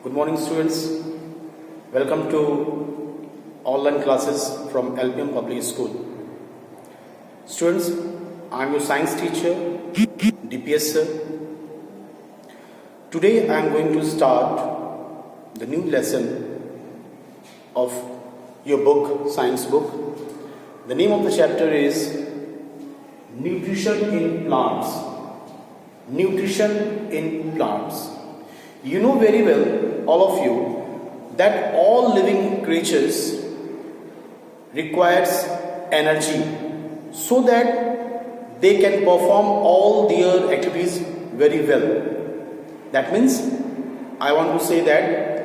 Good morning, students. Welcome to online classes from LPM Public School. Students, I am your science teacher, DPS sir. Today I am going to start the new lesson of your book, science book. The name of the chapter is Nutrition in Plants. Nutrition in plants. You know very well, all of you, that all living creatures requires energy so that they can perform all their activities very well. That means I want to say that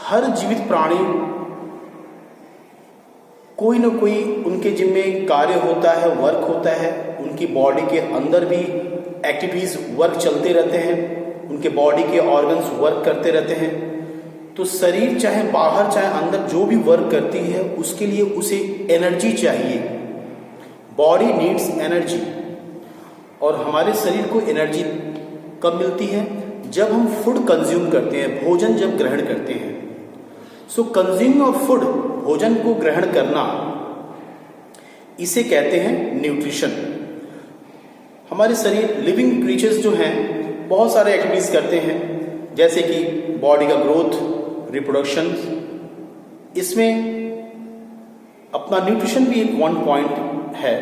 हर जीवित प्राणी कोई ना कोई उनके जिम्मे कार्य होता है, वर्क होता है, उनकी बॉडी के अंदर भी एक्टिविटीज वर्क चलते रहते हैं, उनके बॉडी के ऑर्गन्स वर्क करते रहते हैं. तो शरीर चाहे बाहर चाहे अंदर जो भी वर्क करती है उसके लिए उसे एनर्जी चाहिए. Body needs energy. और हमारे शरीर को एनर्जी कब मिलती है? जब हम फूड कंज्यूम करते हैं, भोजन जब ग्रहण करते हैं. सो कंज्यूमिंग ऑफ फूड, भोजन को ग्रहण करना, इसे कहते हैं न्यूट्रिशन. हमारे शरीर लिविंग क्रीचर्स जो हैं बहुत सारे एक्टिविटीज करते हैं, जैसे कि बॉडी का ग्रोथ, रिप्रोडक्शन. इसमें अपना न्यूट्रिशन भी एक वन पॉइंट है.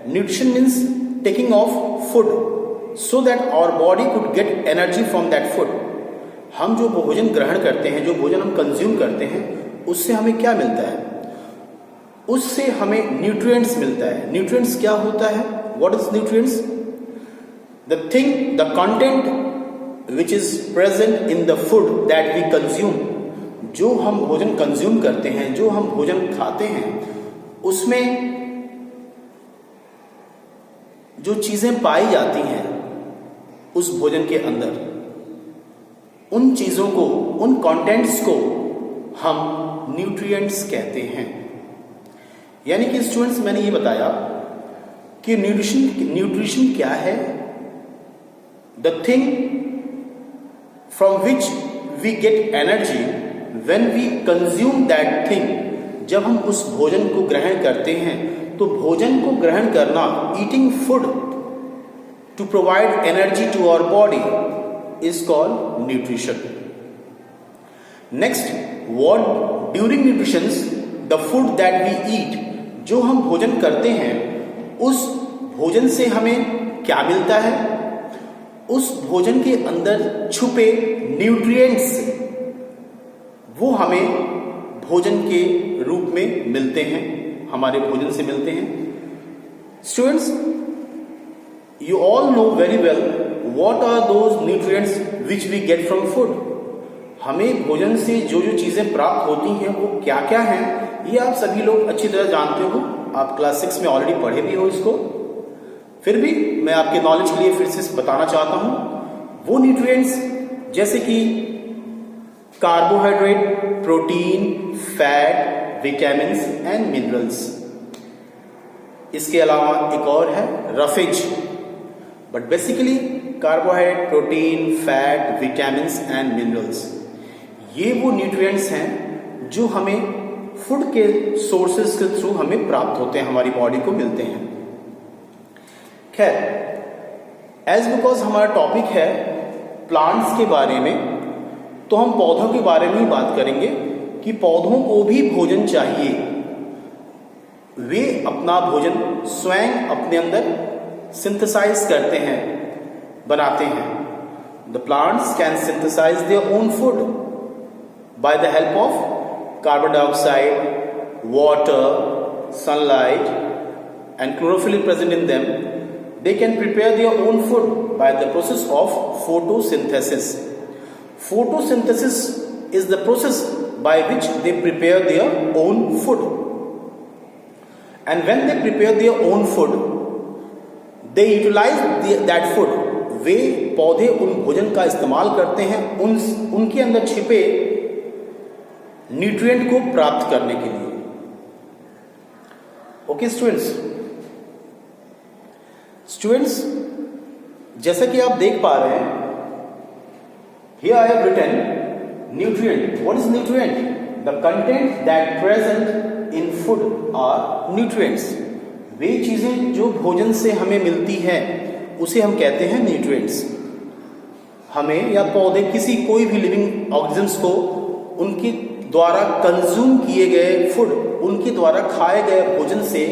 Nutrition means taking of food so that our body could get energy from that food. हम जो भोजन ग्रहण करते हैं, जो भोजन हम कंज्यूम करते हैं, उससे हमें क्या मिलता है? उससे हमें न्यूट्रिएंट्स मिलता है. न्यूट्रिएंट्स क्या होता है? What is nutrients? The thing, the content which is present in the food that we consume, जो हम भोजन कंज्यूम करते हैं, जो हम भोजन खाते हैं, उसमें जो चीजें पाई जाती हैं उस भोजन के अंदर, उन चीजों को, उन कंटेंट्स को हम न्यूट्रिएंट्स कहते हैं. यानी कि स्टूडेंट्स, मैंने ये बताया कि न्यूट्रिशन क्या है? The thing from which we get energy when we consume that thing. जब हम उस भोजन को ग्रहण करते हैं, तो भोजन को ग्रहण करना, eating food to provide energy to our body is called nutrition. Next, what during nutrition, the food that we eat, जो हम भोजन करते हैं, उस भोजन से हमें क्या मिलता है? उस भोजन के अंदर छुपे न्यूट्रिएंट्स, वो हमें भोजन के रूप में मिलते हैं, हमारे भोजन से मिलते हैं. Students, you all know very well what are those nutrients which we get from food. हमें भोजन से जो जो चीजें प्राप्त होती हैं वो क्या क्या हैं, ये आप सभी लोग अच्छी तरह जानते हो. आप क्लास 6 में ऑलरेडी पढ़े भी हो इसको. फिर भी मैं आपके नॉलेज के लिए फिर से बताना चाहता हूं. वो न्यूट्रिएंट्स जैसे कि carbohydrate, protein, fat, vitamins and minerals. इसके अलावा एक और है roughage. But basically carbohydrate, protein, fat, vitamins and minerals, ये वो न्यूट्रिएंट्स हैं जो हमें फूड के सोर्सेज के थ्रू हमें प्राप्त होते हैं, हमारी बॉडी को मिलते हैं. खैर, एज बिकॉज हमारा टॉपिक है प्लांट्स के बारे में, तो हम पौधों के बारे में ही बात करेंगे कि पौधों को भी भोजन चाहिए. वे अपना भोजन स्वयं अपने अंदर सिंथेसाइज करते हैं, बनाते हैं. The plants can synthesize their own food by the help of carbon dioxide, water, sunlight and chlorophyll present in them. They can prepare their own food by the process of photosynthesis. Photosynthesis is the process by which they prepare their own food. And when they prepare their own food, they utilize that food. वे पौधे उन भोजन का इस्तेमाल करते हैं उनके अंदर छिपे न्यूट्रिएंट को प्राप्त करने के लिए. ओके स्टूडेंट्स, जैसा कि आप देख पा रहे हैं, here I have written nutrient, what is nutrient? The content that present in food are nutrients. वे चीजें जो भोजन से हमें मिलती है उसे हम कहते हैं न्यूट्रिएंट्स। हमें या पौधे किसी कोई भी लिविंग ऑर्गेनिजम्स को उनके द्वारा कंज्यूम किए गए फूड, उनके द्वारा खाए गए भोजन से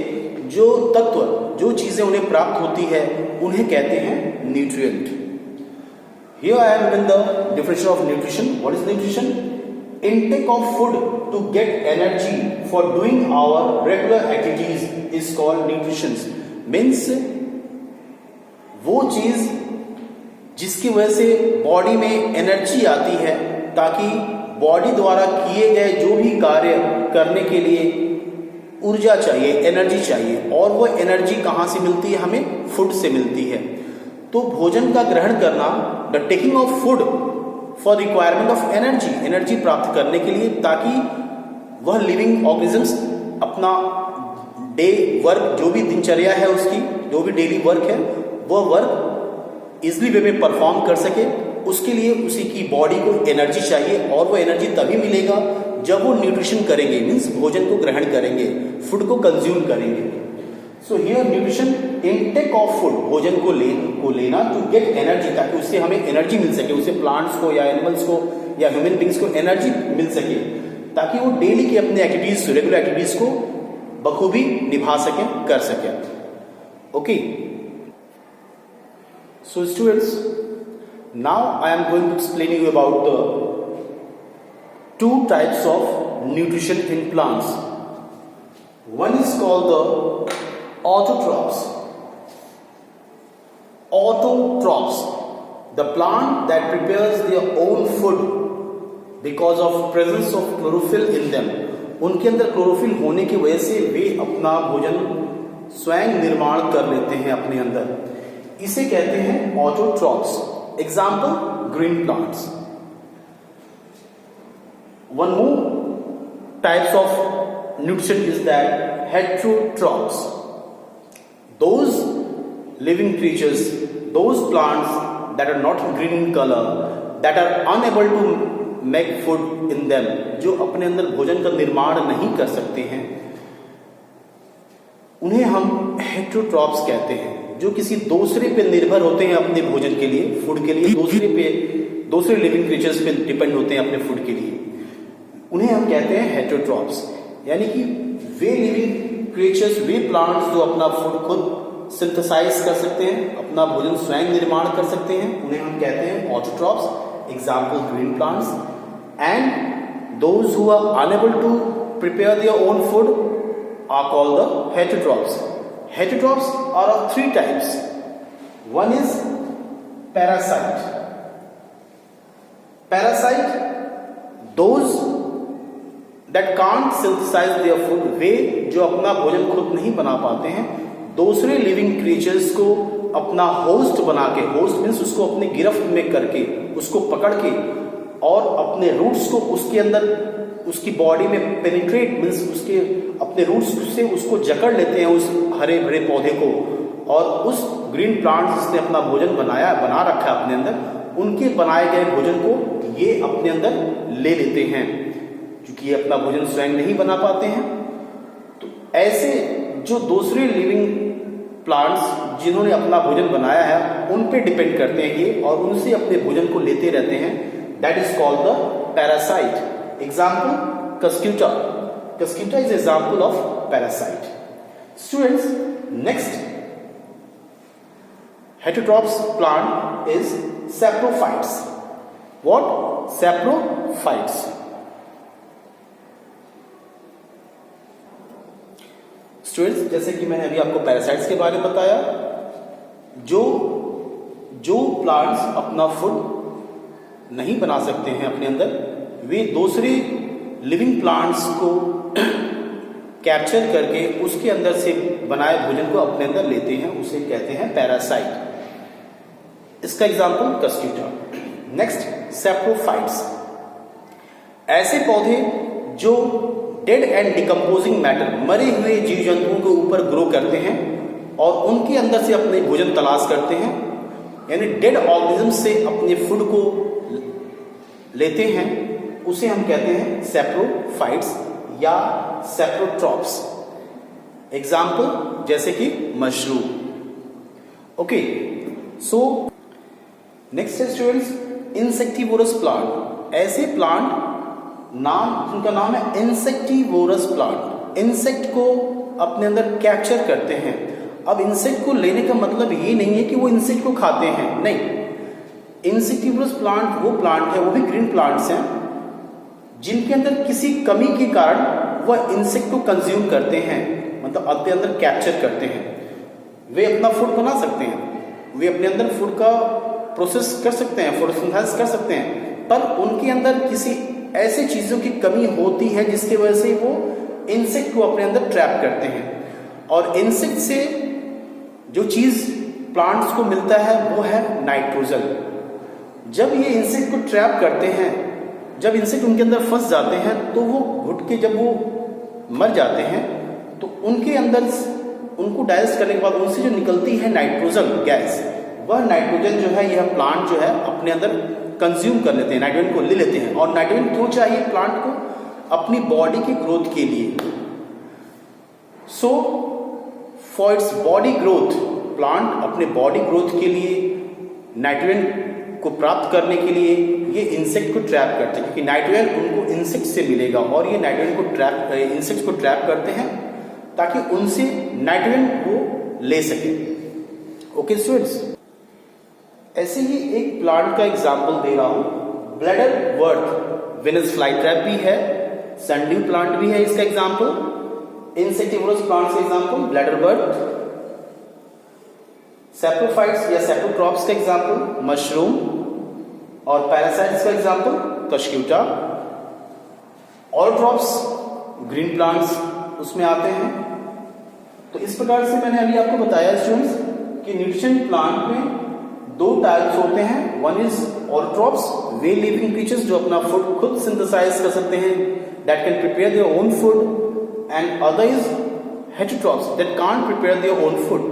जो तत्व, जो चीजें उन्हें प्राप्त होती है उन्हें कहते हैं nutrient. Here I am in the definition of nutrition. What is nutrition? Intake of food to get energy for doing our regular activities is called nutrition. Means वो चीज जिसकी वजह से बॉडी में एनर्जी आती है ताकि बॉडी द्वारा किए गए जो भी कार्य करने के लिए ऊर्जा चाहिए, एनर्जी चाहिए, और वो एनर्जी कहाँ से मिलती है? हमें फूड से मिलती है। तो भोजन का ग्रहण करना, the taking of food for requirement of energy, energy प्राप्त करने के लिए, ताकि वह लिविंग ऑर्गेनिजम्स अपना डे वर्क, जो भी दिनचर्या है उसकी, जो भी डेली वर्क है, वह वर्क इजिली वे में परफॉर्म कर सके। उसके लिए उसी की बॉडी को एनर्जी चाहिए, और वो एनर्जी तभी मिलेगा जब वो न्यूट्रिशन करेंगे, मीन्स भोजन को ग्रहण करेंगे, फूड को कंज्यूम करेंगे। So here nutrition, intake of food, भोजन को लेना टू गेट एनर्जी, ताकि उससे हमें एनर्जी मिल सके, उससे प्लांट्स को या एनिमल्स को या ह्यूमन बींग्स को एनर्जी मिल सके, ताकि वो डेली की अपने एक्टिविटीज, रेगुलर एक्टिविटीज को बखूबी निभा सकें, कर सकें। Okay, so students, now I am going to explain you about the two types of nutrition in plants. One is called the autotrophs. Autotrophs, the plant that prepares their own food because of presence of chlorophyll in them. उनके अंदर chlorophyll होने की वजह से वे अपना भोजन स्वयं निर्माण कर लेते हैं अपने अंदर। इसे कहते हैं autotrophs. Example, green plants. One more types of nutrition is that heterotrophs. Those living creatures, those plants that are not green in color, that are unable to make food in them, जो अपने अंदर भोजन का निर्माण नहीं कर सकते हैं, उन्हें हम हेटेरोट्रॉप्स कहते हैं। जो किसी दूसरे पे निर्भर होते हैं अपने भोजन के लिए, फूड के लिए, दूसरे लिविंग क्रिएचर्स पे डिपेंड होते हैं अपने फूड के लिए, उन्हें हम कहते हैं हेटेरोट्रॉप्स। यानी कि वे लिविंग क्रिएचर्स, वे प्लांट्स जो अपना फूड खुद सिंथेसाइज कर सकते हैं, अपना भोजन स्वयं निर्माण कर सकते हैं, उन्हें हम कहते हैं autotrophs. Example, green plants. And those who are unable to prepare their own food are called the heterotrophs. Heterotrophs are of three types. One is parasite. Parasite, those that can't synthesize their food, वे जो अपना भोजन खुद नहीं बना पाते हैं, दूसरे लिविंग क्रिएचर्स को अपना होस्ट बना के, होस्ट मीन्स उसको अपने गिरफ्त में करके, उसको पकड़ के और अपने रूट्स को उसके अंदर, उसकी बॉडी में पेनिट्रेट मीन्स उसके अपने रूट्स से उसको जकड़ लेते हैं, उस हरे भरे पौधे को, और उस ग्रीन प्लांट जिसने अपना भोजन बना रखा है अपने अंदर, उनके बनाए गए भोजन को ये अपने अंदर ले लेते हैं, क्योंकि ये अपना भोजन स्वयं नहीं बना पाते हैं। तो ऐसे जो दूसरे लिविंग प्लांट्स जिन्होंने अपना भोजन बनाया है, उन पे डिपेंड करते हैं ये, और उनसे अपने भोजन को लेते रहते हैं। That is called the parasite. Example, Cuscuta. Cuscuta is example of parasite. Students, next heterotrophs plant is saprophytes. What? Saprophytes. Students, जैसे कि मैंने अभी आपको पैरासाइट्स के बारे में बताया, जो प्लांट्स अपना फूड नहीं बना सकते हैं अपने अंदर, वे दूसरे लिविंग प्लांट्स को कैप्चर करके उसके अंदर से बनाए भोजन को अपने अंदर लेते हैं, उसे कहते हैं पैरासाइट। इसका एग्जाम्पल कस्क्यूटा। Next, saprophytes. ऐसे पौधे जो डेड एंड डिकम्पोजिंग मैटर, मरे हुए जीव जंतुओं के ऊपर ग्रो करते हैं और उनके अंदर से अपने भोजन तलाश करते हैं, यानी डेड ऑर्गेनिज्म से अपने फूड को लेते हैं उसे हम कहते हैं सैप्रोफाइट्स या सैप्रोट्रॉप्स। एग्जाम्पल जैसे कि मशरूम। ओके, सो नेक्स्ट है स्टूडेंट्स इंसेक्टिवोरस प्लांट। ऐसे प्लांट नाम, उनका नाम है इंसेक्टिवोरस प्लांट। इंसेक्ट को अपने अंदर कैप्चर करते हैं। अब इंसेक्ट को लेने का मतलब ये नहीं है कि वो इंसेक्ट को खाते हैं, नहीं। इंसेक्टिवोरस प्लांट वो प्लांट है, वो भी ग्रीन प्लांट्स हैं, जिनके अंदर किसी कमी के कारण वह इंसेक्ट को कंज्यूम करते हैं, मतलब अपने अंदर कैप्चर करते हैं। वे अपना फूड बना सकते हैं, वे अपने अंदर फूड का प्रोसेस कर सकते हैं, फोटोसिंथेसिस कर सकते हैं, पर उनके अंदर किसी ऐसी चीजों की कमी होती है जिसकी वजह से वो इंसेक्ट को अपने अंदर ट्रैप करते हैं। और इंसेक्ट से जो चीज प्लांट्स को मिलता है वो है नाइट्रोजन। जब ये इंसेक्ट को ट्रैप करते हैं, जब इंसेक्ट उनके अंदर फंस जाते हैं, तो वो घुट के जब वो मर जाते हैं तो उनके अंदर उनको डाइजेस्ट करने के बाद उनसे जो निकलती है नाइट्रोजन गैस, वह नाइट्रोजन जो है यह प्लांट जो है अपने अंदर कंज्यूम कर लेते हैं, नाइट्रोजन को ले लेते हैं। और नाइट्रोजन क्यों चाहिए प्लांट को? अपनी बॉडी की ग्रोथ के लिए। So for its body growth, plant अपने बॉडी ग्रोथ के लिए नाइट्रोजन को प्राप्त करने के लिए ये इंसेक्ट को ट्रैप करते हैं, क्योंकि नाइट्रोजन उनको इंसेक्ट से मिलेगा और ये नाइट्रोजन को इंसेक्ट को ट्रैप करते हैं ताकि उनसे नाइट्रोजन को ले सके। ओके स्टूडेंट्स, ऐसे ही एक प्लांट का एग्जाम्पल दे रहा हूं, bladder worth. Venus fly trap भी है, सनड्यू प्लांट भी है इसका एग्जाम्पल। इंसेक्टिवोरस प्लांट्स का एग्जाम्पल ब्लैडर वर्थ, सैप्रोफाइट्स या सैप्रोट्रॉप्स का एग्जाम्पल मशरूम, और पैरासाइट्स का एग्जाम्पल कशक्यूटा। ऑलोट्रॉप्स ग्रीन प्लांट्स उसमें आते हैं। तो इस प्रकार से मैंने अभी आपको बताया स्टूडेंट्स कि न्यूट्रिशन प्लांट में दो टाइप्स होते हैं। वन इज ऑलोट्रॉप्स, वे लिविंग क्रीचर्स जो अपना फूड खुद सिंथेसाइज कर सकते हैं, that can prepare their own food, and other is heterotrophs that can't prepare their own food.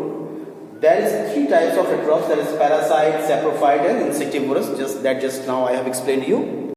There is three types of heterotrophs, that is parasite, saprophyte and insectivorous, just now I have explained to you.